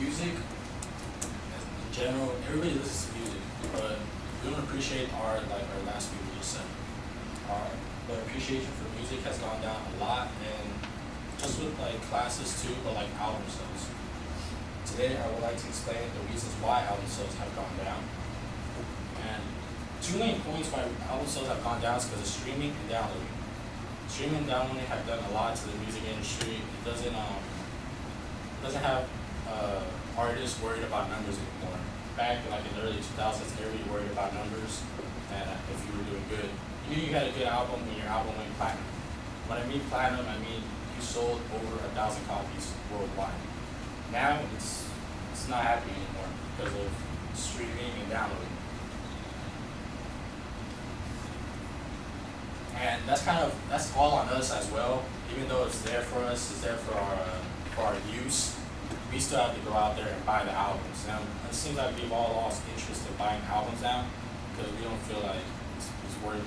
music, in general, everybody listens to music, but we don't appreciate art like our last speaker just said. The appreciation for music has gone down a lot, and just with like classes too, but like album sales. Today I would like to explain the reasons why album sales have gone down. And two main points why album sales have gone down is because of streaming and downloading. Streaming and downloading have done a lot to the music industry. It doesn't have artists worried about numbers anymore. Back like in the early 2000s, everybody worried about numbers, and if you were doing good. You knew you had a good album when your album went platinum. When I mean platinum, I mean you sold over 1,000 copies worldwide. Now it's not happening anymore because of streaming and downloading. And that's all on us as well. Even though it's there for us, it's there for our use, we still have to go out there and buy the albums. Now it seems like we've all lost interest in buying albums now because we don't feel like it's worth it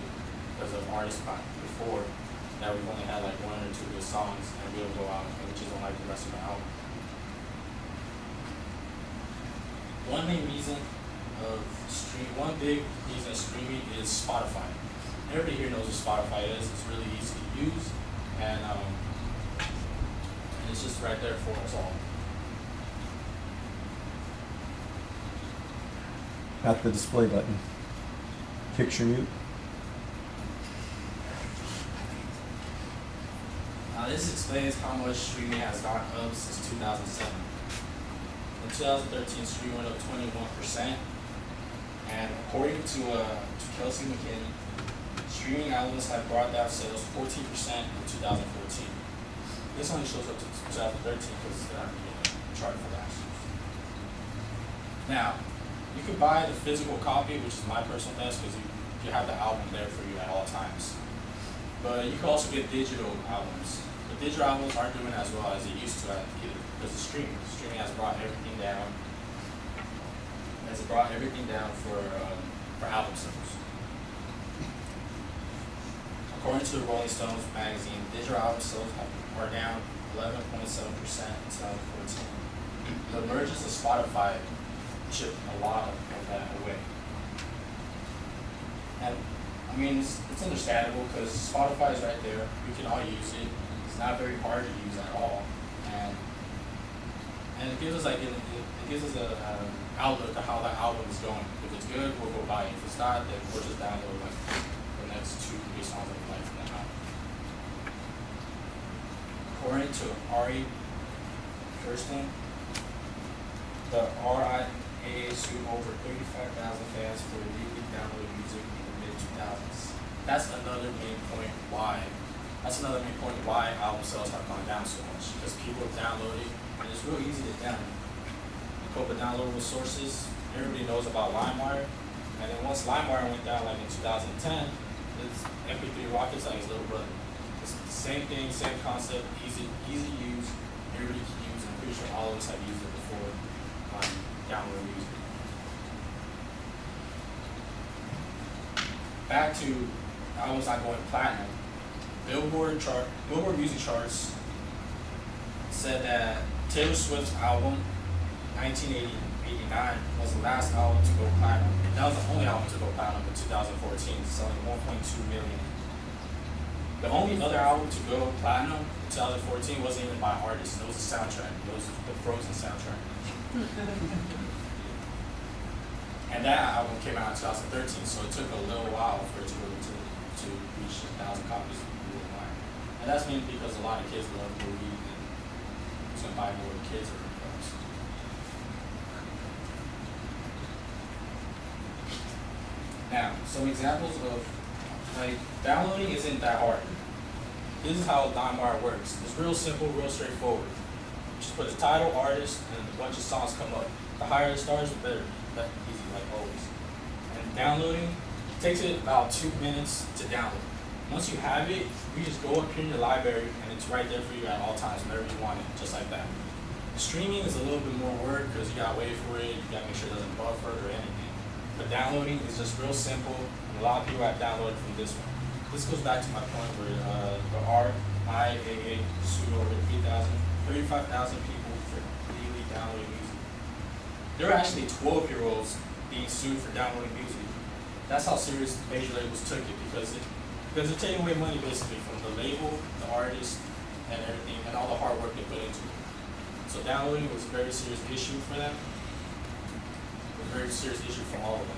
because of artists before that we've only had like one or two good songs and we don't go out and we just don't like the rest of the album. One big reason of streaming is Spotify. Everybody here knows what Spotify is. It's really easy to use, and it's just right there for us all. At the display button. Picture mute. Now this explains how much streaming has gone up since 2007. In 2013, streaming went up 21%, and according to Kelsey McKinney, streaming albums have brought down sales 14% in 2014. This only shows up to 2013 because it's not a chart for last year. Now, you could buy the physical copy, which is my personal best because you have the album there for you at all times. But you can also get digital albums. The digital albums aren't doing as well as they used to either because of streaming. Streaming has brought everything down. For album sales. According to the Rolling Stones magazine, digital album sales are down 11.7% in 2014. The emergence of Spotify chipped a lot of that away. And I mean, it's understandable because Spotify is right there. We can all use it. It's not very hard to use at all, and it gives us an outlook of how that album is going. If it's good, we'll go buy it. If it's not, then we'll just download like the next 2-3 songs that we like from that album. According to Ari Kirsten, the RIAA sued over 35,000 fans for illegally downloading music in the mid-2000s. That's another main point why album sales have gone down so much, because people download it, and it's real easy to download. A couple of downloadable sources, everybody knows about LimeWire, and then once LimeWire went down like in 2010, it's MP3 Rocket's like his little brother. It's the same thing, same concept, easy to use, everybody can use, I'm pretty sure all of us have used it before downloading music. Back to albums not going platinum. Billboard music charts said that Taylor Swift's album, 1989, was the last album to go platinum. That was the only album to go platinum in 2014, selling 1.2 million. The only other album to go platinum in 2014 wasn't even by artists. It was a soundtrack. It was the Frozen soundtrack. And that album came out in 2013, so it took a little while for it to reach 1,000 copies worldwide. And that's mainly because a lot of kids love movies and who's gonna buy more kids or films. Now, some examples of like downloading isn't that hard. This is how LimeWire works. It's real simple, real straightforward. Just put the title, artist, and a bunch of songs come up. The higher the stars, the better. That's easy, like always. And downloading takes it about 2 minutes to download. Once you have it, you just go up here in your library, and it's right there for you at all times, whenever you want it, just like that. Streaming is a little bit more work because you gotta wait for it. You gotta make sure it doesn't buffer or anything. But downloading is just real simple, and a lot of people have downloaded from this one. This goes back to my point where the RIAA sued over 35,000 people for illegally downloading music. there were actually 12-year-olds being sued for downloading music. That's how serious major labels took it because they're taking away money basically from the label, the artist, and everything, and all the hard work they put into it. So downloading was a very serious issue for them. It was a very serious issue for all of them.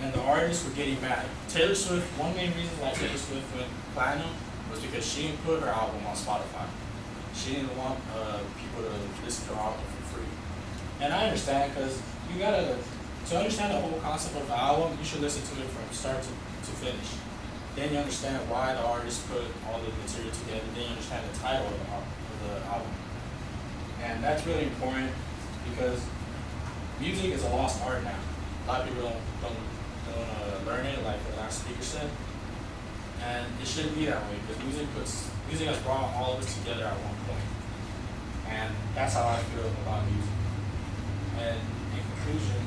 And the artists were getting mad. Taylor Swift, one main reason why Taylor Swift went platinum was because she didn't put her album on Spotify. She didn't want people to listen to her album for free. And I understand because to understand the whole concept of the album, you should listen to it from start to finish. Then you understand why the artist put all the material together. Then you understand the title of the album. And that's really important because music is a lost art now. A lot of people don't learn it, like the last speaker said. And it shouldn't be that way because music has brought all of us together at one point. And that's how I feel about music. And in conclusion,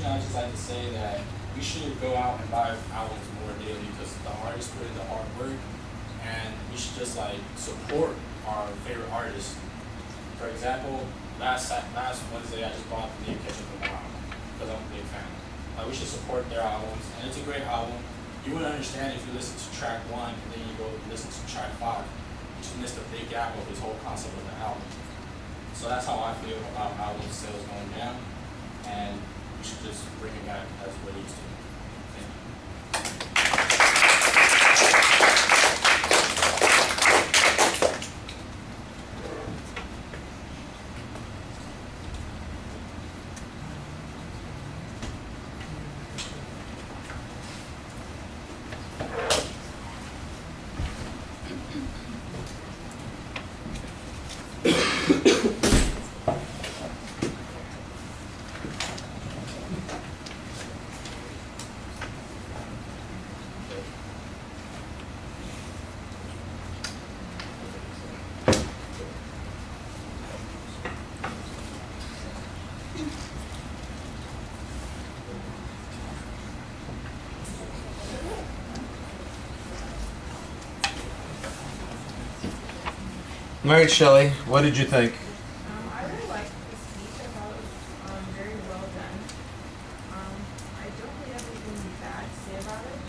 I just like to say that we should go out and buy albums more daily because the artists put in the hard work, and we should just like support our favorite artists. For example, last Wednesday I just bought the new Ketchup and Wow because I'm a big fan. We should support their albums, and it's a great album. You wouldn't understand if you listen to track 1 and then you go listen to track 5. You just missed a big gap of this whole concept of the album. So that's how I feel about album sales going down, and we should just bring it back as what it used to be. Thank you. All right, Shelley, what did you think? I really liked the speech. I thought it was very well done. I don't really have anything bad to say about it.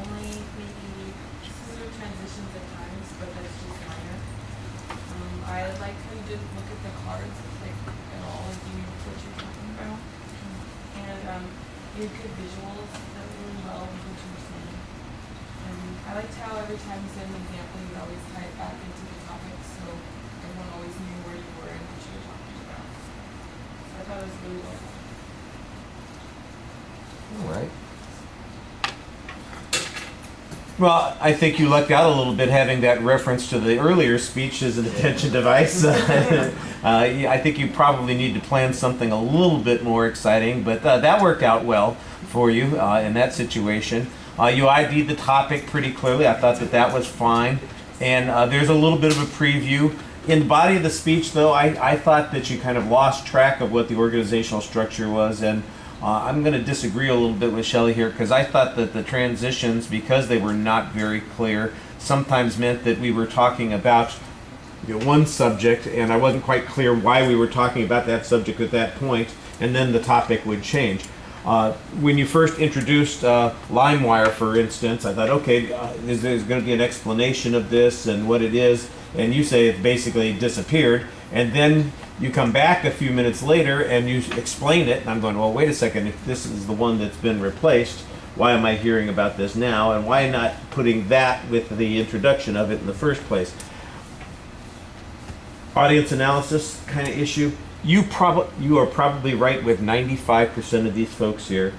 Only maybe smoother transitions at times, but that's just minor. I liked how you did look at the cards, like at all, like you knew what you're talking about. And you had good visuals that were really well with what you were saying. And I liked how every time you said an example, you would always tie it back into the topic, so everyone always knew where you were and what you were talking about. So I thought it was really well done. All right. Well, I think you lucked out a little bit having that reference to the earlier speech as an attention device. I think you probably need to plan something a little bit more exciting, but that worked out well for you in that situation. You ID'd the topic pretty clearly. I thought that was fine. And there's a little bit of a preview. In the body of the speech, though, I thought that you kind of lost track of what the organizational structure was. And I'm going to disagree a little bit with Shelley here because I thought that the transitions, because they were not very clear, sometimes meant that we were talking about one subject and I wasn't quite clear why we were talking about that subject at that point, and then the topic would change. When you first introduced LimeWire, for instance, I thought, okay, is there going to be an explanation of this and what it is? And you say it basically disappeared. And then you come back a few minutes later and you explain it. And I'm going, well, wait a second. If this is the one that's been replaced, why am I hearing about this now? And why not putting that with the introduction of it in the first place? Audience analysis kind of issue. You are probably right with 95% of these folks here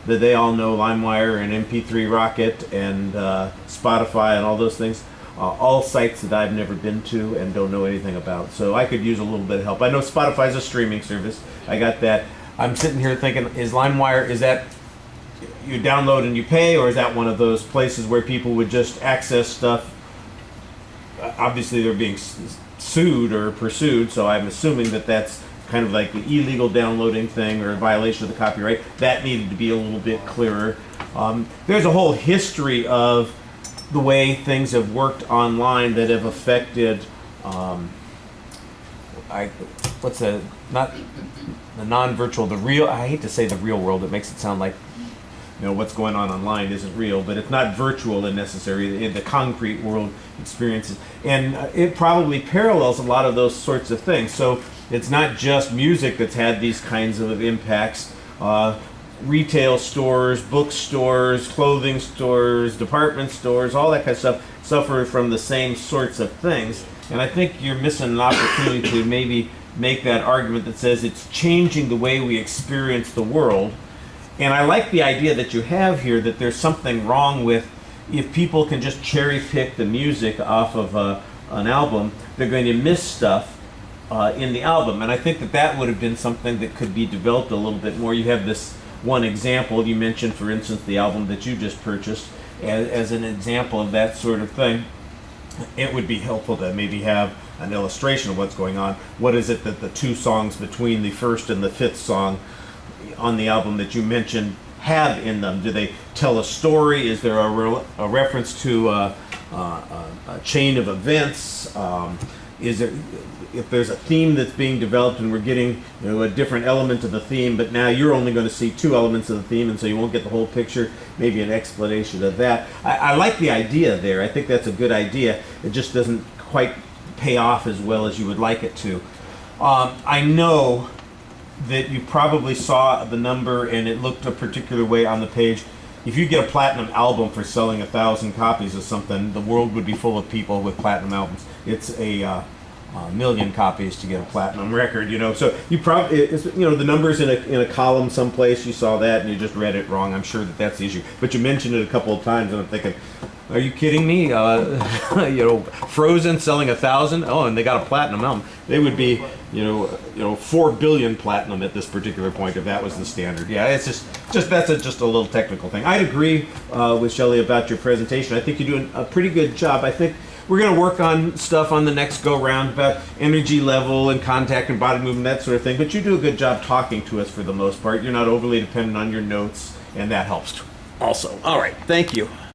that they all know LimeWire and MP3 Rocket and Spotify and all those things. All sites that I've never been to and don't know anything about. So I could use a little bit of help. I know Spotify's a streaming service. I got that. I'm sitting here thinking, is LimeWire, is that you download and you pay, or is that one of those places where people would just access stuff? Obviously they're being sued or pursued, so I'm assuming that that's kind of like the illegal downloading thing or a violation of the copyright. That needed to be a little bit clearer. There's a whole history of the way things have worked online that have affected, what's not the non-virtual, the real, I hate to say the real world, it makes it sound like, what's going on online isn't real, but it's not virtual in necessarily, in the concrete world experiences. And it probably parallels a lot of those sorts of things. So it's not just music that's had these kinds of impacts. Retail stores, bookstores, clothing stores, department stores, all that kind of stuff suffer from the same sorts of things. And I think you're missing an opportunity to maybe make that argument that says it's changing the way we experience the world. And I like the idea that you have here, that there's something wrong with if people can just cherry pick the music off of an album, they're going to miss stuff in the album. And I think that that would have been something that could be developed a little bit more. You have this one example, you mentioned, for instance, the album that you just purchased as an example of that sort of thing. It would be helpful to maybe have an illustration of what's going on. What is it that the two songs between the first and the fifth song on the album that you mentioned have in them? Do they tell a story? Is there a reference to a chain of events? Is there, if there's a theme that's being developed and we're getting a different element of the theme, but now you're only going to see two elements of the theme, and so you won't get the whole picture, maybe an explanation of that. I like the idea there. I think that's a good idea. It just doesn't quite pay off as well as you would like it to. I know that you probably saw the number and it looked a particular way on the page. If you get a platinum album for selling 1,000 copies of something, the world would be full of people with platinum albums. It's a million copies to get a platinum record, So you probably, the numbers in a column someplace. You saw that and you just read it wrong. I'm sure that that's the issue. But you mentioned it a couple of times, and I'm thinking, are you kidding me? Frozen selling 1,000. Oh, and they got a platinum album. They would be, 4 billion platinum at this particular point if that was the standard. Yeah, it's just that's just a little technical thing. I'd agree with Shelley about your presentation. I think you're doing a pretty good job. I think we're going to work on stuff on the next go round about energy level and contact and body movement, that sort of thing. But you do a good job talking to us for the most part. You're not overly dependent on your notes, and that helps also. All right, thank you.